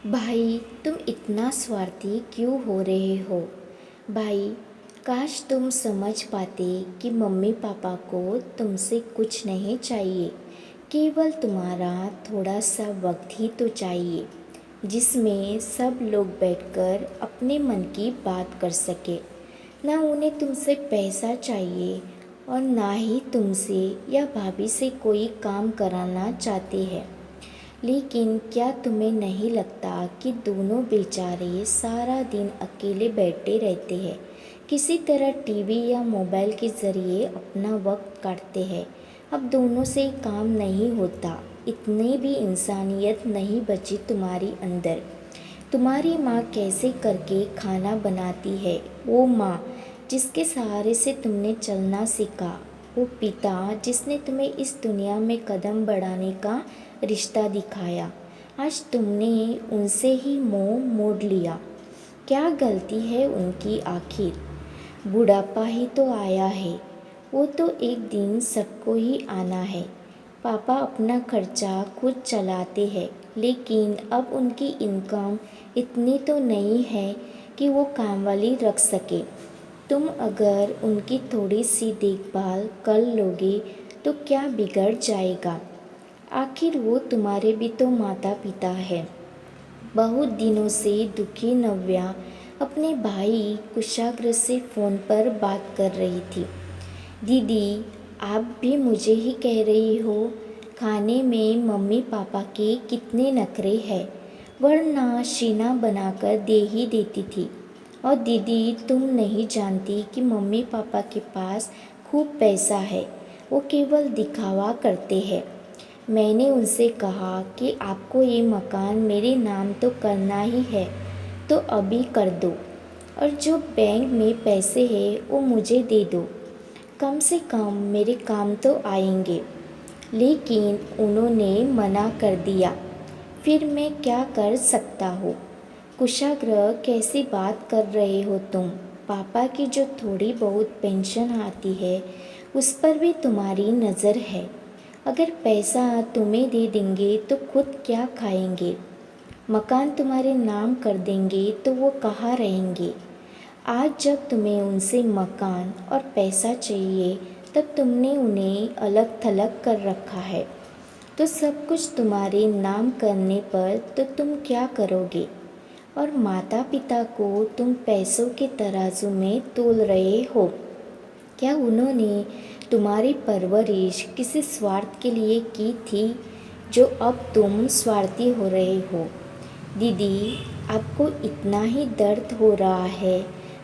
भाई तुम इतना स्वार्थी क्यों हो रहे हो। भाई काश तुम समझ पाते कि मम्मी पापा को तुमसे कुछ नहीं चाहिए, केवल तुम्हारा थोड़ा सा वक्त ही तो चाहिए जिसमें सब लोग बैठकर अपने मन की बात कर सके। ना उन्हें तुमसे पैसा चाहिए और ना ही तुमसे या भाभी से कोई काम कराना चाहते हैं। लेकिन क्या तुम्हें नहीं लगता कि दोनों बेचारे सारा दिन अकेले बैठे रहते हैं, किसी तरह टीवी या मोबाइल के ज़रिए अपना वक्त काटते हैं। अब दोनों से काम नहीं होता, इतनी भी इंसानियत नहीं बची तुम्हारी अंदर। तुम्हारी माँ कैसे करके खाना बनाती है, वो माँ जिसके सहारे से तुमने चलना सीखा, वो पिता जिसने तुम्हें इस दुनिया में कदम बढ़ाने का रिश्ता दिखाया, आज तुमने उनसे ही मुंह मोड़ लिया। क्या गलती है उनकी आखिर। बुढ़ापा ही तो आया है, वो तो एक दिन सबको ही आना है। पापा अपना खर्चा खुद चलाते हैं, लेकिन अब उनकी इनकम इतनी तो नहीं है कि वो कामवाली रख सके। तुम अगर उनकी थोड़ी सी देखभाल कर लोगे तो क्या बिगड़ जाएगा। आखिर वो तुम्हारे भी तो माता पिता है। बहुत दिनों से दुखी नव्या अपने भाई कुशाग्र से फ़ोन पर बात कर रही थी। दीदी, आप भी मुझे ही कह रही हो, खाने में मम्मी पापा के कितने नखरे हैं, वरना शीना बनाकर दे ही देती थी। और दीदी तुम नहीं जानती कि मम्मी पापा के पास खूब पैसा है, वो केवल दिखावा करते हैं। मैंने उनसे कहा कि आपको ये मकान मेरे नाम तो करना ही है तो अभी कर दो, और जो बैंक में पैसे हैं वो मुझे दे दो, कम से कम मेरे काम तो आएंगे। लेकिन उन्होंने मना कर दिया। फिर मैं क्या कर सकता हूँ। कुशाग्र कैसी बात कर रहे हो तुम। पापा की जो थोड़ी बहुत पेंशन आती है उस पर भी तुम्हारी नज़र है। अगर पैसा तुम्हें दे देंगे तो खुद क्या खाएंगे। मकान तुम्हारे नाम कर देंगे तो वो कहाँ रहेंगे। आज जब तुम्हें उनसे मकान और पैसा चाहिए तब तुमने उन्हें अलग थलग कर रखा है। तो सब कुछ तुम्हारे नाम करने पर तो तुम क्या करोगे। और माता पिता को तुम पैसों के तराजू में तोल रहे हो। क्या उन्होंने तुम्हारी परवरिश किसी स्वार्थ के लिए की थी जो अब तुम स्वार्थी हो रहे हो। दीदी, आपको इतना ही दर्द हो रहा है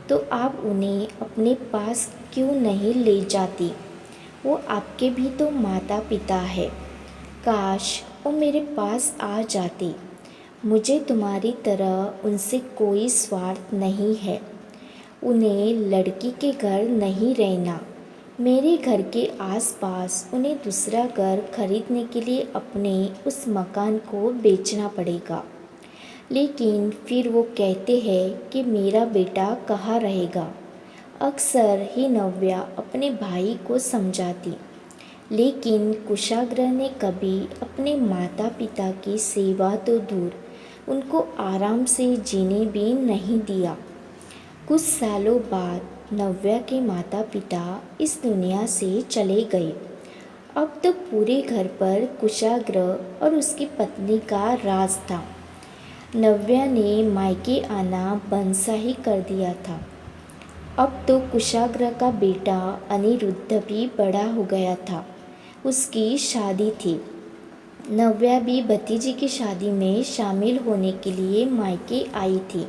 तो आप उन्हें अपने पास क्यों नहीं ले जाती। वो आपके भी तो माता पिता है। काश वो मेरे पास आ जाते। मुझे तुम्हारी तरह उनसे कोई स्वार्थ नहीं है। उन्हें लड़की के घर नहीं रहना। मेरे घर के आसपास उन्हें दूसरा घर खरीदने के लिए अपने उस मकान को बेचना पड़ेगा। लेकिन फिर वो कहते हैं कि मेरा बेटा कहाँ रहेगा। अक्सर ही नव्या अपने भाई को समझाती, लेकिन कुशाग्र ने कभी अपने माता पिता की सेवा तो दूर, उनको आराम से जीने भी नहीं दिया। कुछ सालों बाद नव्या के माता पिता इस दुनिया से चले गए। अब तो पूरे घर पर कुशाग्र और उसकी पत्नी का राज था। नव्या ने मायके आना बंद सा ही कर दिया था। अब तो कुशाग्र का बेटा अनिरुद्ध भी बड़ा हो गया था। उसकी शादी थी। नव्या भी भतीजी की शादी में शामिल होने के लिए मायके आई थी।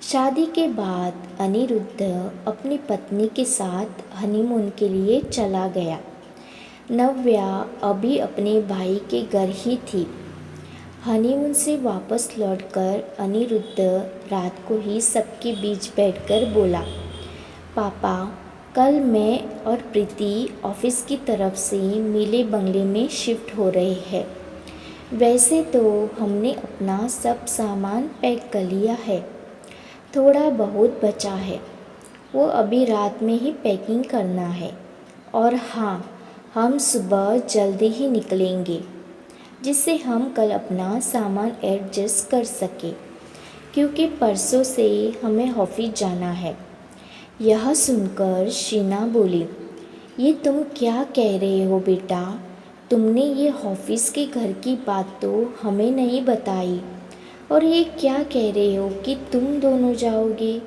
शादी के बाद अनिरुद्ध अपनी पत्नी के साथ हनीमून के लिए चला गया। नव्या अभी अपने भाई के घर ही थी। हनीमून से वापस लौटकर अनिरुद्ध रात को ही सबके बीच बैठकर बोला, पापा, कल मैं और प्रीति ऑफिस की तरफ से मीले बंगले में शिफ्ट हो रहे हैं। वैसे तो हमने अपना सब सामान पैक कर लिया है, थोड़ा बहुत बचा है, वो अभी रात में ही पैकिंग करना है। और हाँ, हम सुबह जल्दी ही निकलेंगे। जिससे हम कल अपना सामान एडजस्ट कर सके, क्योंकि परसों से हमें ऑफिस जाना है। यह सुनकर शीना बोली, ये तुम क्या कह रहे हो बेटा? तुमने ये ऑफिस के घर की बात तो हमें नहीं बताई, और ये क्या कह रहे हो कि तुम दोनों जाओगे?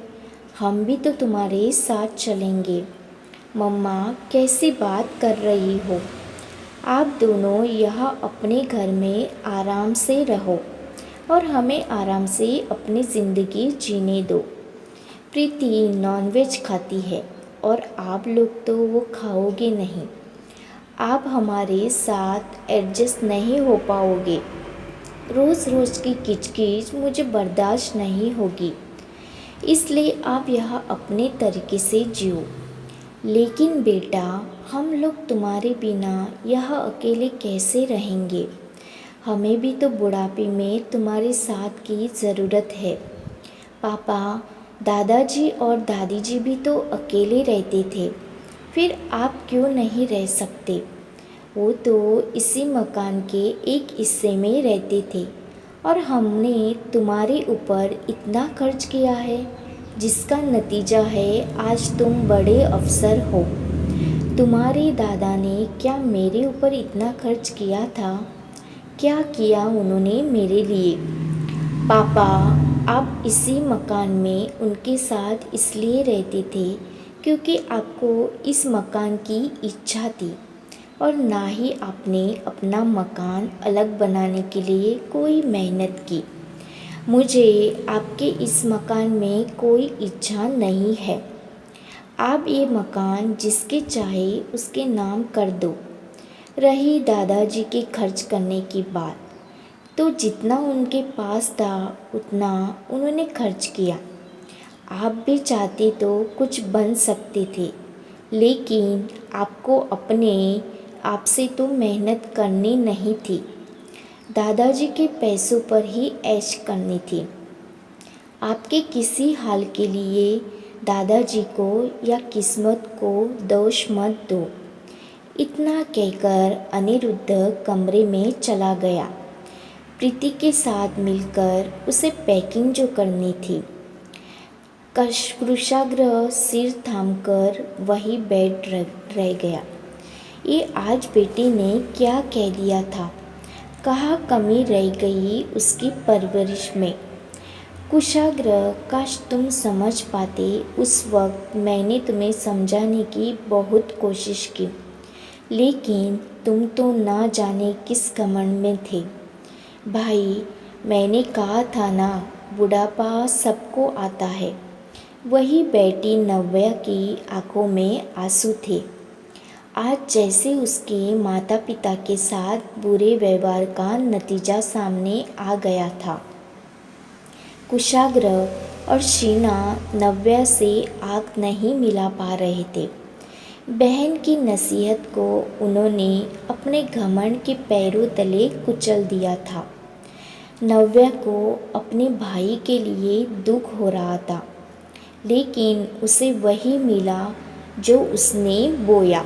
हम भी तो तुम्हारे साथ चलेंगे। मम्मा, कैसी बात कर रही हो? आप दोनों यहाँ अपने घर में आराम से रहो और हमें आराम से अपनी ज़िंदगी जीने दो। प्रीति नॉनवेज खाती है और आप लोग तो वो खाओगे नहीं। आप हमारे साथ एडजस्ट नहीं हो पाओगे। रोज़ रोज़ की किचकिच मुझे बर्दाश्त नहीं होगी, इसलिए आप यहाँ अपने तरीके से जियो। लेकिन बेटा, हम लोग तुम्हारे बिना यहाँ अकेले कैसे रहेंगे? हमें भी तो बुढ़ापे में तुम्हारे साथ की ज़रूरत है। पापा, दादाजी और दादी जी भी तो अकेले रहते थे, फिर आप क्यों नहीं रह सकते? वो तो इसी मकान के एक हिस्से में रहते थे, और हमने तुम्हारे ऊपर इतना खर्च किया है, जिसका नतीजा है आज तुम बड़े अफसर हो। तुम्हारे दादा ने क्या मेरे ऊपर इतना खर्च किया था? क्या किया उन्होंने मेरे लिए? पापा, आप इसी मकान में उनके साथ इसलिए रहते थे क्योंकि आपको इस मकान की इच्छा थी, और ना ही आपने अपना मकान अलग बनाने के लिए कोई मेहनत की। मुझे आपके इस मकान में कोई इच्छा नहीं है। आप ये मकान जिसके चाहे उसके नाम कर दो। रही दादाजी के खर्च करने की बात, तो जितना उनके पास था उतना उन्होंने खर्च किया। आप भी चाहते तो कुछ बन सकते थे, लेकिन आपको अपने आपसे तो मेहनत करनी नहीं थी। दादाजी के पैसों पर ही ऐश करनी थी। आपके किसी हाल के लिए दादाजी को या किस्मत को दोष मत दो। इतना कहकर अनिरुद्ध कमरे में चला गया। प्रीति के साथ मिलकर उसे पैकिंग जो करनी थी। कुशाग्र सिर थामकर वही बैठ रह गया। ये आज बेटे ने क्या कह दिया था? कहाँ कमी रह गई उसकी परवरिश में? कुशाग्र, काश तुम समझ पाते। उस वक्त मैंने तुम्हें समझाने की बहुत कोशिश की, लेकिन तुम तो ना जाने किस घमंड में थे। भाई, मैंने कहा था ना, बुढ़ापा सबको आता है। वही बेटी नव्या की आंखों में आंसू थे। आज जैसे उसके माता पिता के साथ बुरे व्यवहार का नतीजा सामने आ गया था। कुशाग्र और शीना नव्या से आँख नहीं मिला पा रहे थे। बहन की नसीहत को उन्होंने अपने घमंड के पैरों तले कुचल दिया था। नव्या को अपने भाई के लिए दुख हो रहा था, लेकिन उसे वही मिला जो उसने बोया।